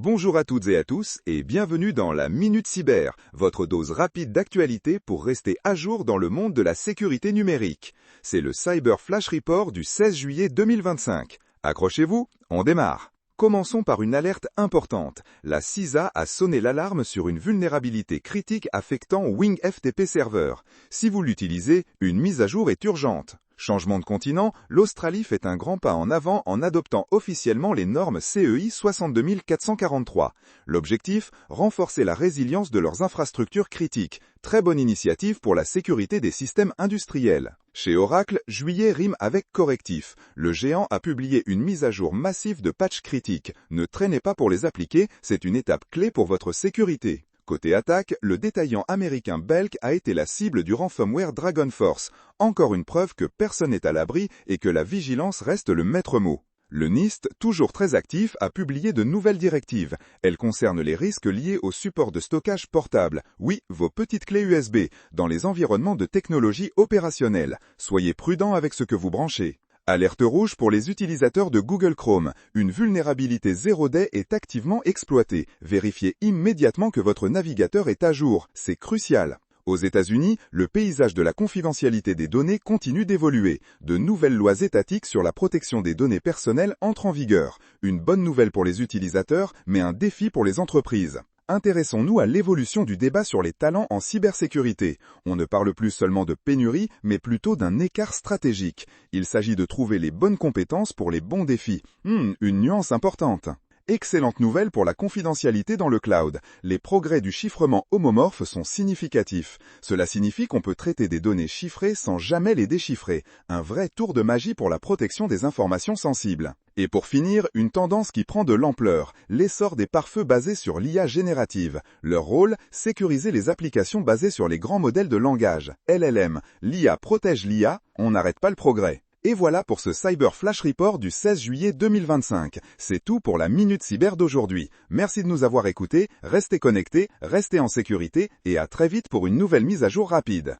Bonjour à toutes et à tous et bienvenue dans la Minute Cyber, votre dose rapide d'actualité pour rester à jour dans le monde de la sécurité numérique. C'est le Cyber Flash Report du 16 juillet 2025. Accrochez-vous, on démarre. Commençons par une alerte importante. La CISA a sonné l'alarme sur une vulnérabilité critique affectant Wing FTP Server. Si vous l'utilisez, une mise à jour est urgente. Changement de continent, l'Australie fait un grand pas en avant en adoptant officiellement les normes CEI 62443. L'objectif, renforcer la résilience de leurs infrastructures critiques. Très bonne initiative pour la sécurité des systèmes industriels. Chez Oracle, juillet rime avec correctif. Le géant a publié une mise à jour massive de patchs critiques. Ne traînez pas pour les appliquer, c'est une étape clé pour votre sécurité. Côté attaque, le détaillant américain Belk a été la cible du ransomware Dragon Force. Encore une preuve que personne n'est à l'abri et que la vigilance reste le maître mot. Le NIST, toujours très actif, a publié de nouvelles directives. Elles concernent les risques liés au support de stockage portable. Oui, vos petites clés USB, dans les environnements de technologie opérationnelle. Soyez prudents avec ce que vous branchez. Alerte rouge pour les utilisateurs de Google Chrome. Une vulnérabilité 0-day est activement exploitée. Vérifiez immédiatement que votre navigateur est à jour. C'est crucial. Aux États-Unis, le paysage de la confidentialité des données continue d'évoluer. De nouvelles lois étatiques sur la protection des données personnelles entrent en vigueur. Une bonne nouvelle pour les utilisateurs, mais un défi pour les entreprises. Intéressons-nous à l'évolution du débat sur les talents en cybersécurité. On ne parle plus seulement de pénurie, mais plutôt d'un écart stratégique. Il s'agit de trouver les bonnes compétences pour les bons défis. Une nuance importante. Excellente nouvelle pour la confidentialité dans le cloud. Les progrès du chiffrement homomorphe sont significatifs. Cela signifie qu'on peut traiter des données chiffrées sans jamais les déchiffrer. Un vrai tour de magie pour la protection des informations sensibles. Et pour finir, une tendance qui prend de l'ampleur, l'essor des pare-feux basés sur l'IA générative. Leur rôle, sécuriser les applications basées sur les grands modèles de langage, LLM. L'IA protège l'IA, on n'arrête pas le progrès. Et voilà pour ce Cyber Flash Report du 16 juillet 2025. C'est tout pour la Minute Cyber d'aujourd'hui. Merci de nous avoir écoutés, restez connectés, restez en sécurité et à très vite pour une nouvelle mise à jour rapide.